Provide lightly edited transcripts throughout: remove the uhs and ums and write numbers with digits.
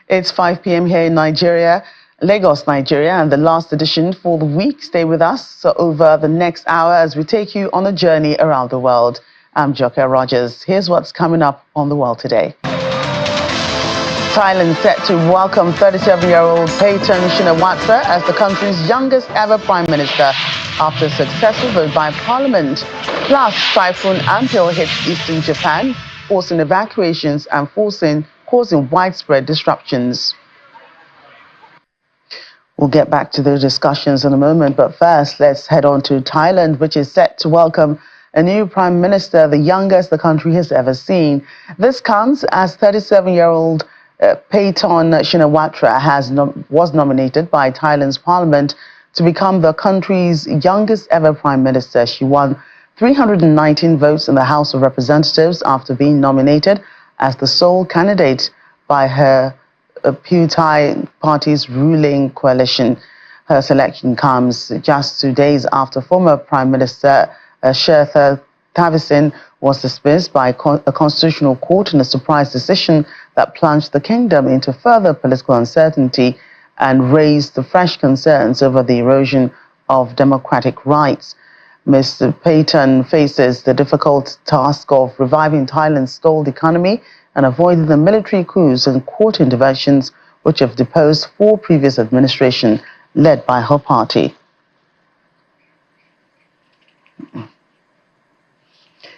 It's 5 p.m. here in Nigeria, Lagos, Nigeria, and the last edition for the week. Stay with us over the next hour as we take you on a journey around the world. I'm Joke Rogers. Here's what's coming up on the world today. Thailand set to welcome 37-year-old Payton Shinawatra as the country's youngest ever prime minister after a successful vote by parliament. Plus, Typhoon Ampil hits eastern Japan, forcing evacuations and causing widespread disruptions. We'll get back to the discussions in a moment, but first, let's head on to Thailand, which is set to welcome a new prime minister, the youngest the country has ever seen. This comes as 37-year-old Payton Shinawatra was nominated by Thailand's parliament to become the country's youngest ever prime minister. She won 319 votes in the House of Representatives after being nominated as the sole candidate by her Pheu party's ruling coalition. Her selection comes just 2 days after former Prime Minister Srettha Thavisin was dismissed by a constitutional court in a surprise decision that plunged the kingdom into further political uncertainty and raised the fresh concerns over the erosion of democratic rights. Mr. Payton faces the difficult task of reviving Thailand's stalled economy and avoiding the military coups and court interventions which have deposed 4 previous administrations led by her party.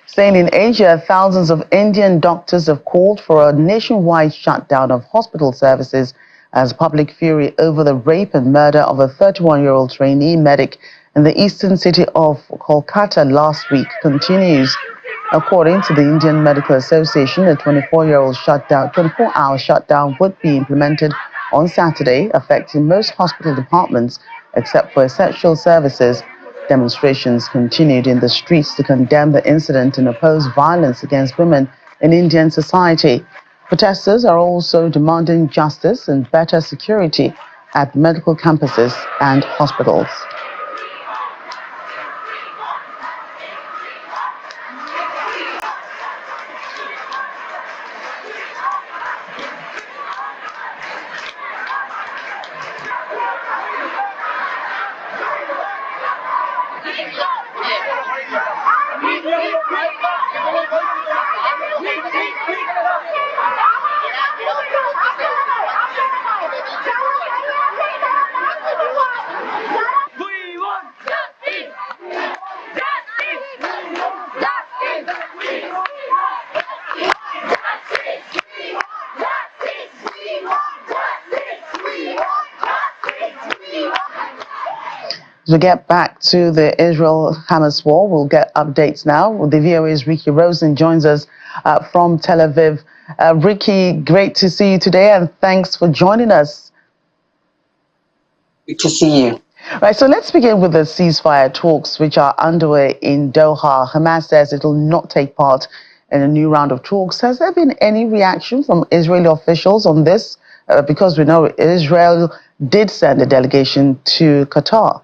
Staying in Asia, thousands of Indian doctors have called for a nationwide shutdown of hospital services as public fury over the rape and murder of a 31-year-old trainee medic in the eastern city of Kolkata last week continues. According to the Indian Medical Association, a 24-hour shutdown would be implemented on Saturday, affecting most hospital departments except for essential services. Demonstrations continued in the streets to condemn the incident and oppose violence against women in Indian society. Protesters are also demanding justice and better security at medical campuses and hospitals. As we get back to the Israel-Hamas war, we'll get updates now. The VOA's Ricky Rosen joins us from Tel Aviv. Ricky, great to see you today, and thanks for joining us. Good to see you. Right, so let's begin with the ceasefire talks, which are underway in Doha. Hamas says it will not take part in a new round of talks. Has there been any reaction from Israeli officials on this? Because we know Israel did send a delegation to Qatar.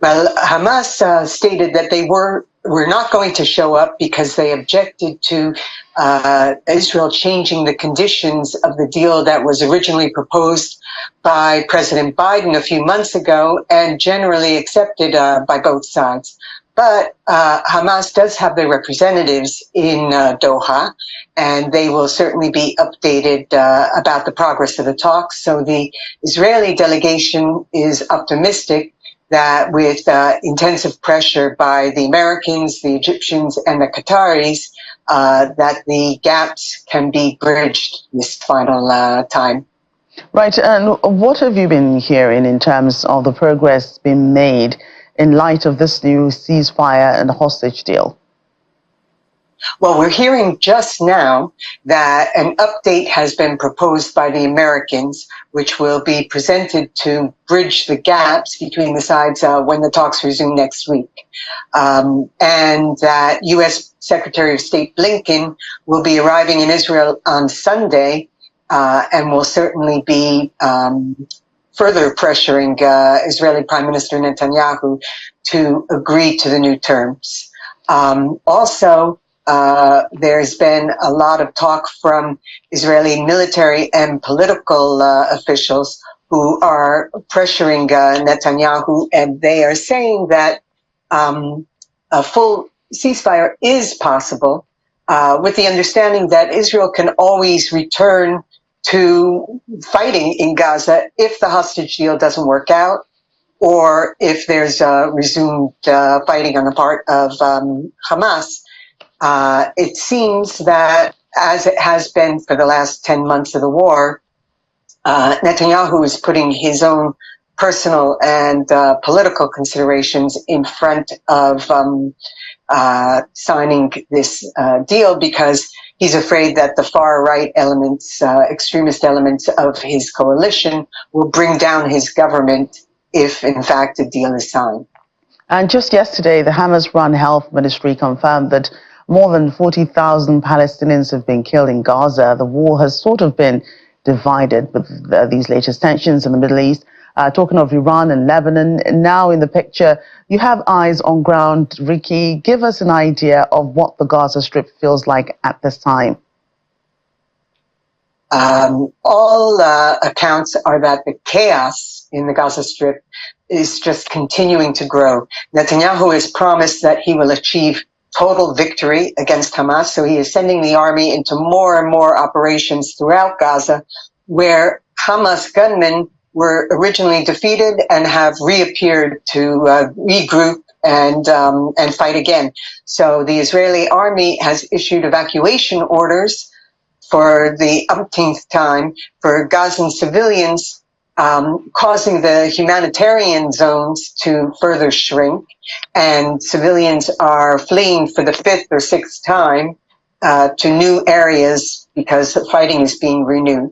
Well, Hamas stated that they were not going to show up because they objected to Israel changing the conditions of the deal that was originally proposed by President Biden a few months ago and generally accepted by both sides. But Hamas does have their representatives in Doha, and they will certainly be updated about the progress of the talks. So the Israeli delegation is optimistic that with intensive pressure by the Americans, the Egyptians, and the Qataris, that the gaps can be bridged this final time. Right, and what have you been hearing in terms of the progress being made in light of this new ceasefire and hostage deal? Well, we're hearing just now that an update has been proposed by the Americans, which will be presented to bridge the gaps between the sides when the talks resume next week. And that U.S. Secretary of State Blinken will be arriving in Israel on Sunday and will certainly be further pressuring Israeli Prime Minister Netanyahu to agree to the new terms. Also, There's been a lot of talk from Israeli military and political officials who are pressuring Netanyahu, and they are saying that a full ceasefire is possible, with the understanding that Israel can always return to fighting in Gaza if the hostage deal doesn't work out, or if there's resumed fighting on the part of Hamas. It seems that, as it has been for the last 10 months of the war, Netanyahu is putting his own personal and political considerations in front of signing this deal, because he's afraid that the far-right elements, extremist elements of his coalition will bring down his government if, in fact, a deal is signed. And just yesterday, the Hamas-run health ministry confirmed that more than 40,000 Palestinians have been killed in Gaza. The war has sort of been divided with these latest tensions in the Middle East. Talking of Iran and Lebanon, now in the picture, you have eyes on ground. Ricky, give us an idea of what the Gaza Strip feels like at this time. All accounts are that the chaos in the Gaza Strip is just continuing to grow. Netanyahu has promised that he will achieve total victory against Hamas, so he is sending the army into more and more operations throughout Gaza, where Hamas gunmen were originally defeated and have reappeared to regroup and fight again. So the Israeli army has issued evacuation orders for the umpteenth time for Gazan civilians, causing the humanitarian zones to further shrink, and civilians are fleeing for the fifth or sixth time to new areas because fighting is being renewed.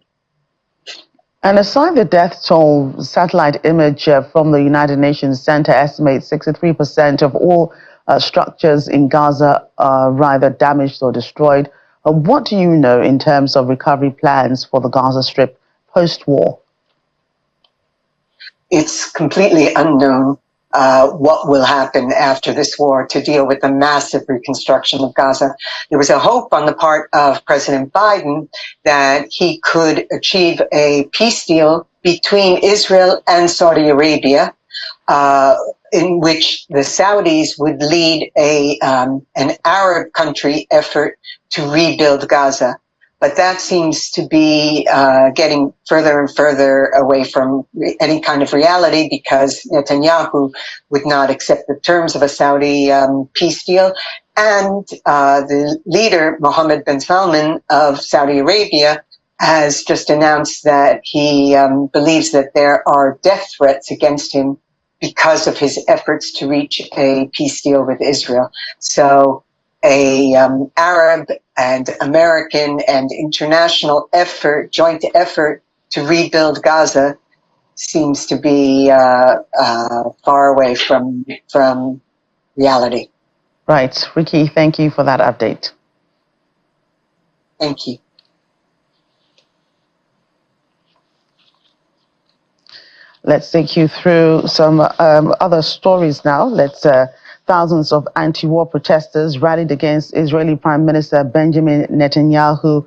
And aside the death toll, satellite image from the United Nations Center estimates 63% of all structures in Gaza are either damaged or destroyed. What do you know in terms of recovery plans for the Gaza Strip post-war? It's completely unknown what will happen after this war to deal with the massive reconstruction of Gaza. There was a hope on the part of President Biden that he could achieve a peace deal between Israel and Saudi Arabia, in which the Saudis would lead an Arab country effort to rebuild Gaza. But that seems to be getting further and further away from any kind of reality, because Netanyahu would not accept the terms of a Saudi peace deal. And the leader, Mohammed bin Salman of Saudi Arabia, has just announced that he believes that there are death threats against him because of his efforts to reach a peace deal with Israel. So a Arab and American and international effort, joint effort to rebuild Gaza seems to be far away from reality. Right. Ricky, thank you for that update. Thank you. Let's take you through some other stories now. Thousands of anti-war protesters rallied against Israeli Prime Minister Benjamin Netanyahu's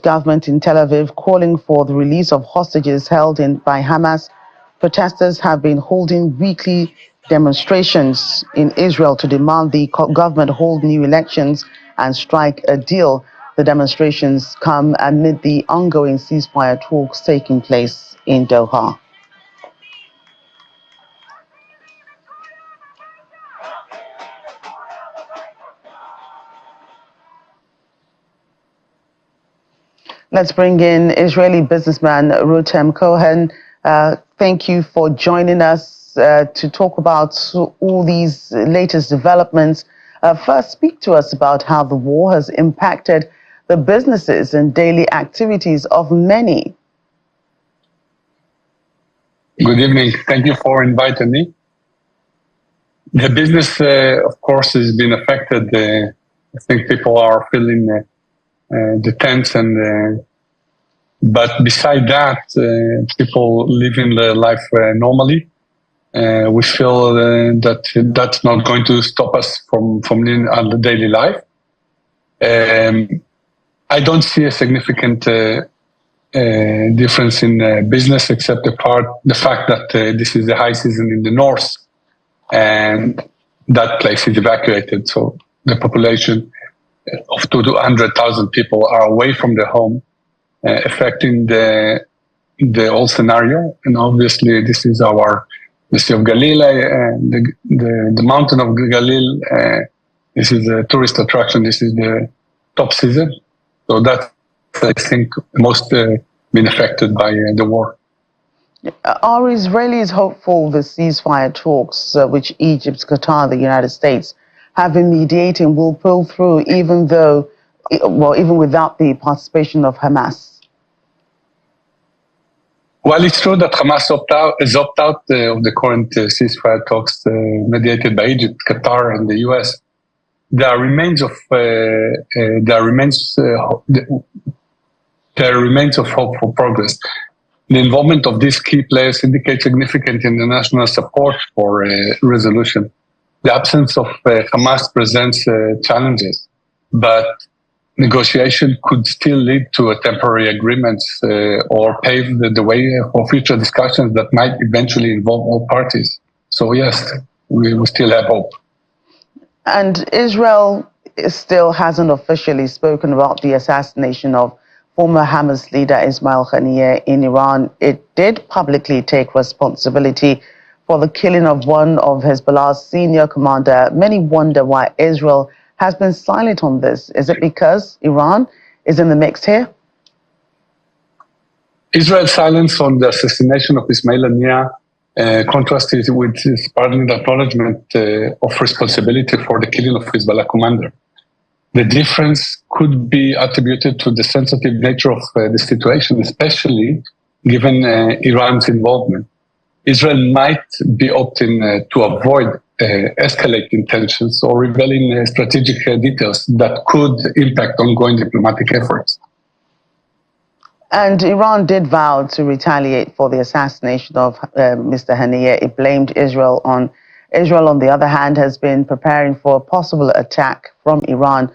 government in Tel Aviv, calling for the release of hostages held by Hamas. Protesters have been holding weekly demonstrations in Israel to demand the government hold new elections and strike a deal. The demonstrations come amid the ongoing ceasefire talks taking place in Doha. Let's bring in Israeli businessman Rotem Cohen. Thank you for joining us to talk about all these latest developments. First, speak to us about how the war has impacted the businesses and daily activities of many. Good evening. Thank you for inviting me. The business, of course, has been affected. I think people are feeling the tense, but beside that, people living their life normally. We feel that that's not going to stop us from living our daily life. I don't see a significant difference in business, except the fact that this is the high season in the north, and that place is evacuated. So the population of 200,000 people are away from their home, affecting the whole scenario. And obviously, this is the Sea of Galilee, the mountain of Galil. This is a tourist attraction. This is the top season. So that's, I think, most been affected by the war. Are Israelis hopeful the ceasefire talks, which Egypt, Qatar, the United States have been mediating, will pull through, even without the participation of Hamas? Well, it's true that Hamas is opt out of the current ceasefire talks mediated by Egypt, Qatar, and the US. There remains of hope for progress. The involvement of these key players indicates significant international support for resolution. The absence of Hamas presents challenges, but negotiation could still lead to a temporary agreements or pave the way for future discussions that might eventually involve all parties. So yes, we still have hope. And Israel still hasn't officially spoken about the assassination of former Hamas leader Ismail Haniyeh in Iran. It did publicly take responsibility for the killing of one of Hezbollah's senior commander. Many wonder why Israel has been silent on this. Is it because Iran is in the mix here? Israel's silence on the assassination of Ismail Haniyeh contrasted with his pardoned acknowledgement of responsibility for the killing of Hezbollah commander. The difference could be attributed to the sensitive nature of the situation, especially given Iran's involvement. Israel might be opting to avoid escalating tensions or revealing strategic details that could impact ongoing diplomatic efforts. And Iran did vow to retaliate for the assassination of Mr. Haniyeh. It blamed Israel on. Israel, on the other hand, has been preparing for a possible attack from Iran.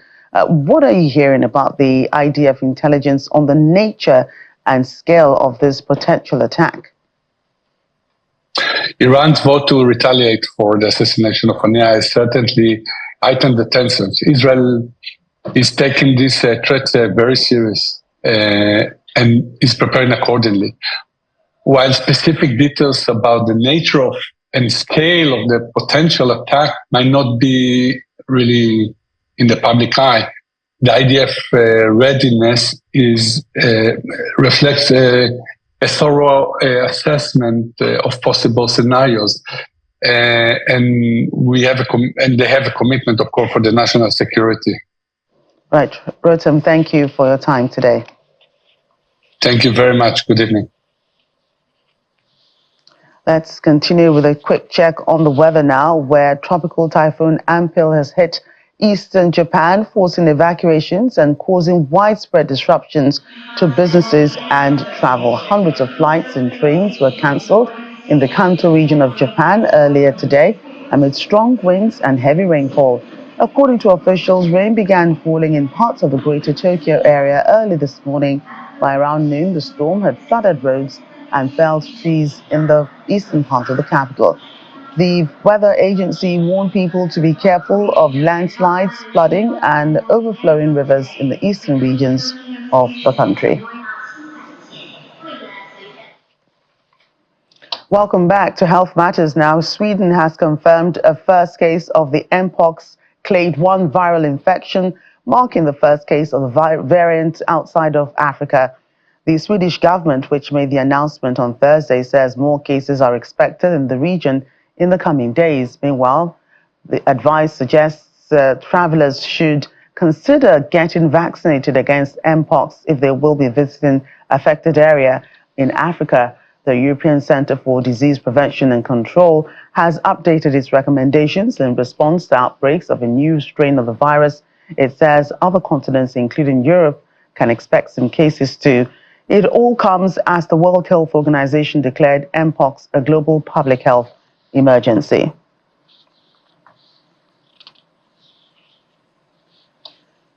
What are you hearing about the idea of intelligence on the nature and scale of this potential attack? Iran's vote to retaliate for the assassination of Haniyeh has certainly heightened the tensions. Israel is taking these threats very serious and is preparing accordingly. While specific details about the nature of and scale of the potential attack might not be really in the public eye, the idea of readiness reflects a thorough assessment of possible scenarios, and they have a commitment, of course, for the national security. Right, Rotem, thank you for your time today. Thank you very much. Good evening. Let's continue with a quick check on the weather now, where tropical typhoon Ampil has hit eastern Japan, forcing evacuations and causing widespread disruptions to businesses and travel. Hundreds of flights and trains were cancelled in the Kanto region of Japan earlier today amid strong winds and heavy rainfall. According to officials, rain began falling in parts of the greater Tokyo area early this morning. By around noon, the storm had flooded roads and felled trees in the eastern part of the capital. The weather agency warned people to be careful of landslides, flooding, and overflowing rivers in the eastern regions of the country. Welcome back to Health Matters now. Sweden has confirmed a first case of the Mpox clade 1 viral infection, marking the first case of the variant outside of Africa. The Swedish government, which made the announcement on Thursday, says more cases are expected in the region in the coming days. Meanwhile, the advice suggests travelers should consider getting vaccinated against Mpox if they will be visiting affected area in Africa. The European Centre for Disease Prevention and Control has updated its recommendations in response to outbreaks of a new strain of the virus. It says other continents, including Europe, can expect some cases too. It all comes as the World Health Organization declared Mpox a global public health emergency.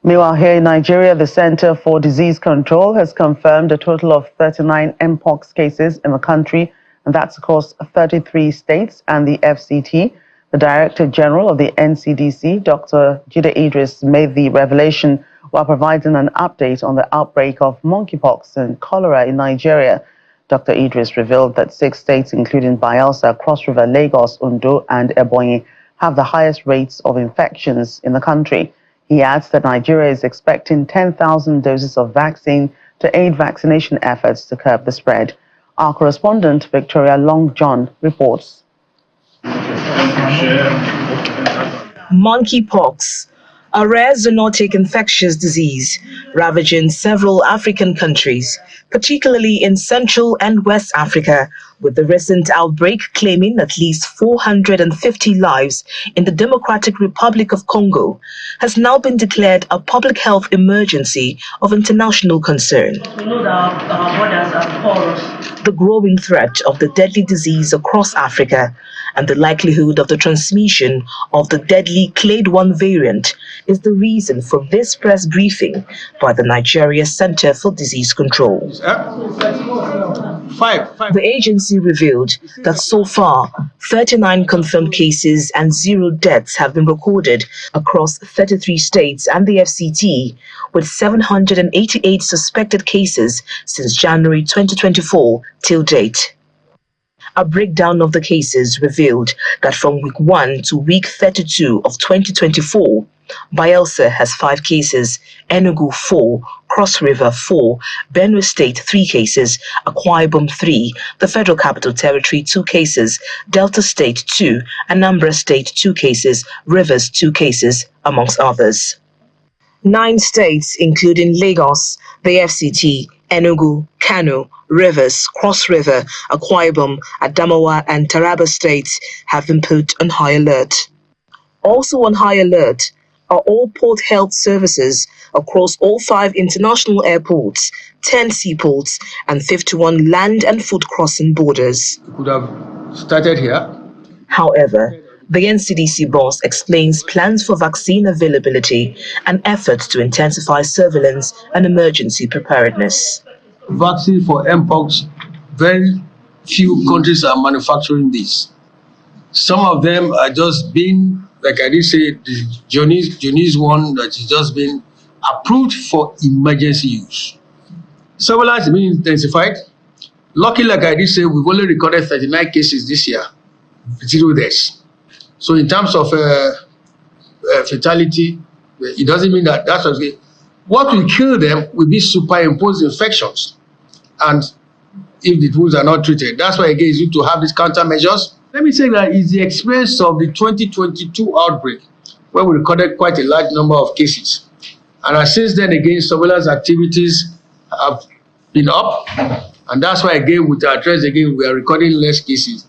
Meanwhile, here in Nigeria, the Center for Disease Control has confirmed a total of 39 mpox cases in the country, and that's across 33 states and the FCT. The Director General of the NCDC, Dr. Jide Idris, made the revelation while providing an update on the outbreak of monkeypox and cholera in Nigeria. Dr. Idris revealed that 6 states, including Bayelsa, Cross River, Lagos, Ondo, and Ebonyi, have the highest rates of infections in the country. He adds that Nigeria is expecting 10,000 doses of vaccine to aid vaccination efforts to curb the spread. Our correspondent, Victoria Long John, reports. Monkeypox, a rare zoonotic infectious disease ravaging several African countries, particularly in Central and West Africa, with the recent outbreak claiming at least 450 lives in the Democratic Republic of Congo, has now been declared a public health emergency of international concern. We know that our borders are porous. The growing threat of the deadly disease across Africa and the likelihood of the transmission of the deadly Clade 1 variant is the reason for this press briefing by the Nigeria Center for Disease Control. The agency revealed that so far, 39 confirmed cases and 0 deaths have been recorded across 33 states and the FCT, with 788 suspected cases since January 2024 till date. A breakdown of the cases revealed that from week 1 to week 32 of 2024, Bayelsa has 5 cases, Enugu 4, Cross River 4, Benue State 3 cases, Akwa Ibom 3, the Federal Capital Territory 2 cases, Delta State 2, Anambra State 2 cases, Rivers 2 cases, amongst others. 9 states, including Lagos, the FCT, Enugu, Kano, Rivers, Cross River, Akwa Ibom, Adamawa, and Taraba states have been put on high alert. Also on high alert are all port health services across all 5 international airports, 10 seaports, and 51 land and foot crossing borders. We could have started here. However, the NCDC boss explains plans for vaccine availability and efforts to intensify surveillance and emergency preparedness. Vaccine for mpox, very few countries are manufacturing this. Some of them are just being, like I did say, the Johnny's one that is just been approved for emergency use. Surveillance is being intensified. Lucky, like I did say, we've only recorded 39 cases this year, 0 deaths. So in terms of fatality, it doesn't mean that that's what will kill them will be superimposed infections. And if the wounds are not treated, that's why again it's good to have these countermeasures. Let me say that it's the experience of the 2022 outbreak where we recorded quite a large number of cases. And since then again, surveillance activities have been up. And that's why again with our trends again, we are recording less cases.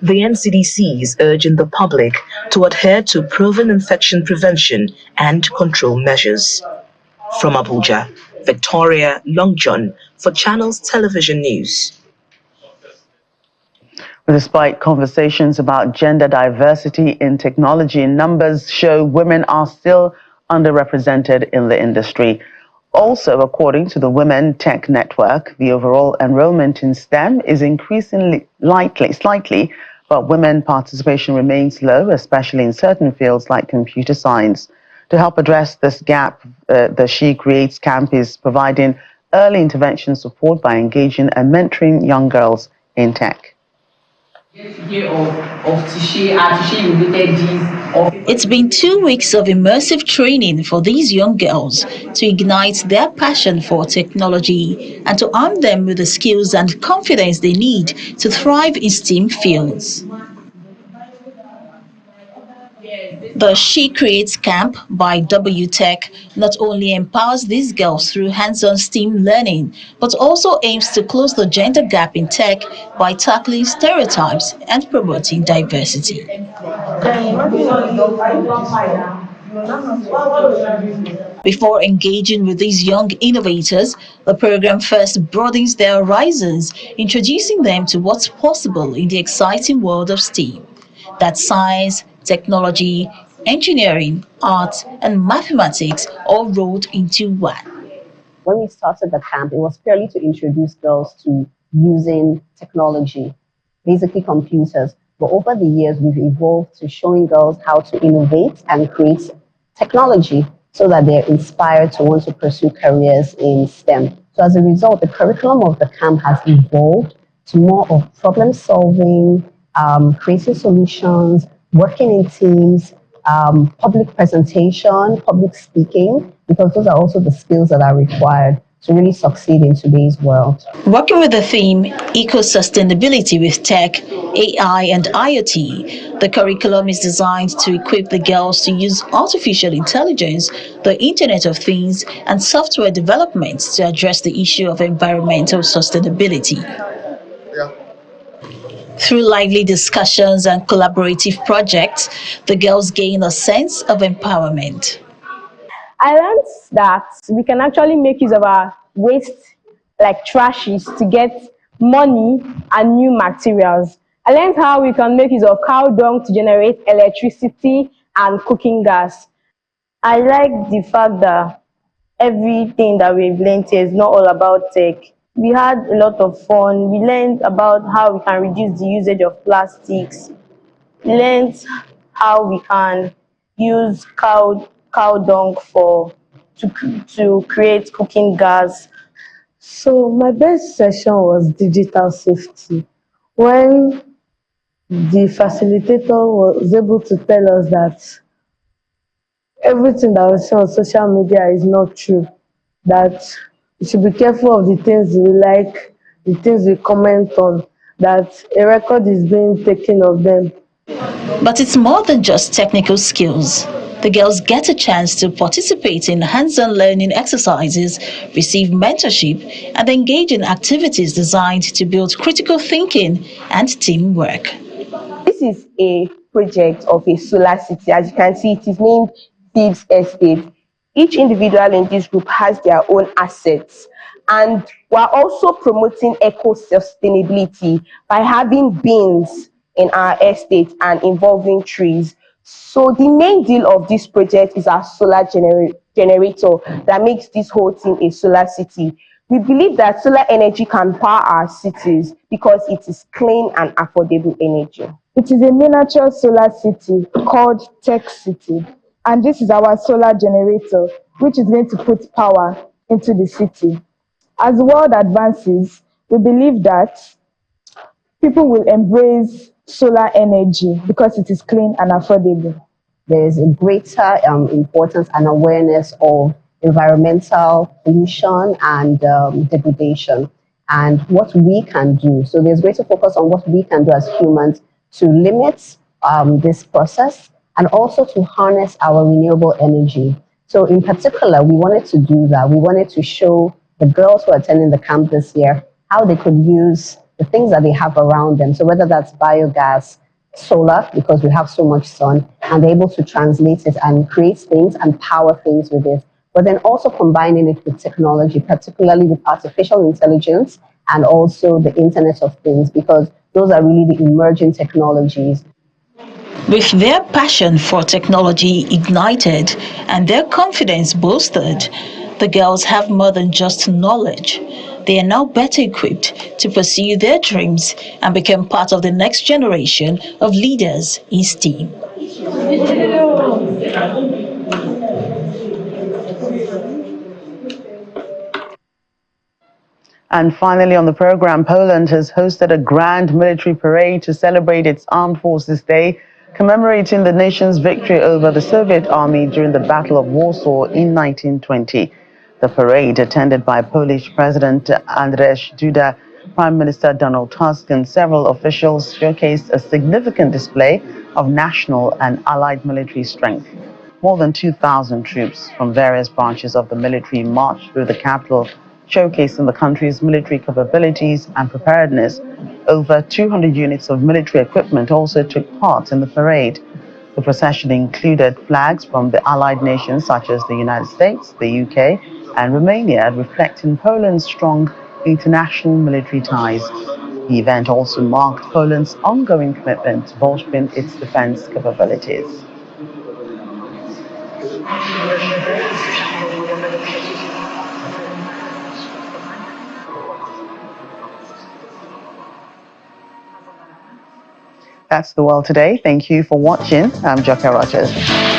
The NCDC is urging the public to adhere to proven infection prevention and control measures. From Abuja, Victoria Long John for Channels Television News. Despite conversations about gender diversity in technology, numbers show women are still underrepresented in the industry. Also, according to the Women Tech Network, the overall enrollment in STEM is increasing slightly, but women participation remains low, especially in certain fields like computer science. To help address this gap, the She Creates camp is providing early intervention support by engaging and mentoring young girls in tech. It's been 2 weeks of immersive training for these young girls to ignite their passion for technology and to arm them with the skills and confidence they need to thrive in STEAM fields. The She Creates camp by WTech not only empowers these girls through hands-on STEAM learning, but also aims to close the gender gap in tech by tackling stereotypes and promoting diversity. Before engaging with these young innovators, the program first broadens their horizons, introducing them to what's possible in the exciting world of STEAM. That's science, technology, engineering, art, and mathematics all rolled into one. When we started the camp, it was purely to introduce girls to using technology, basically computers. But over the years, we've evolved to showing girls how to innovate and create technology so that they're inspired to want to pursue careers in STEM. So as a result, the curriculum of the camp has evolved to more of problem solving, creating solutions, working in teams, public presentation, public speaking, because those are also the skills that are required to really succeed in today's world. Working with the theme Eco-Sustainability with Tech, AI and IoT, the curriculum is designed to equip the girls to use artificial intelligence, the Internet of Things and software development to address the issue of environmental sustainability. Through lively discussions and collaborative projects, the girls gain a sense of empowerment. I learned that we can actually make use of our waste, like trashes, to get money and new materials. I learned how we can make use of cow dung to generate electricity and cooking gas. I like the fact that everything that we've learned here is not all about tech. We had a lot of fun. We learned about how we can reduce the usage of plastics. We learned how we can use cow dung to create cooking gas. So my best session was digital safety. When the facilitator was able to tell us that everything that we see on social media is not true, that we should be careful of the things we like, the things we comment on, that a record is being taken of them. But it's more than just technical skills. The girls get a chance to participate in hands-on learning exercises, receive mentorship, and engage in activities designed to build critical thinking and teamwork. This is a project of a solar city. As you can see, it is named Thieves Estate. Each individual in this group has their own assets. And we're also promoting eco-sustainability by having bins in our estate and involving trees. So the main deal of this project is our solar generator that makes this whole thing a solar city. We believe that solar energy can power our cities because it is clean and affordable energy. It is a miniature solar city called Tech City. And this is our solar generator, which is going to put power into the city. As the world advances, we believe that people will embrace solar energy because it is clean and affordable. There is a greater importance and awareness of environmental pollution and degradation and what we can do. So there's greater focus on what we can do as humans to limit this process and also to harness our renewable energy. So in particular, we wanted to do that. We wanted to show the girls who are attending the camp this year how they could use the things that they have around them. So whether that's biogas, solar, because we have so much sun, and they're able to translate it and create things and power things with it. But then also combining it with technology, particularly with artificial intelligence and also the Internet of Things, because those are really the emerging technologies. With their passion for technology ignited and their confidence boosted, the girls have more than just knowledge. They are now better equipped to pursue their dreams and become part of the next generation of leaders in STEAM. And finally on the program, Poland has hosted a grand military parade to celebrate its Armed Forces Day, commemorating the nation's victory over the Soviet army during the Battle of Warsaw in 1920. The parade, attended by Polish President Andrzej Duda, Prime Minister Donald Tusk, and several officials, showcased a significant display of national and allied military strength. More than 2,000 troops from various branches of the military marched through the capital, showcasing the country's military capabilities and preparedness. Over 200 units of military equipment also took part in the parade. The procession included flags from the allied nations such as the United States, the UK, and Romania, reflecting Poland's strong international military ties. The event also marked Poland's ongoing commitment to bolstering its defense capabilities. That's the world today. Thank you for watching. I'm Joke Rogers.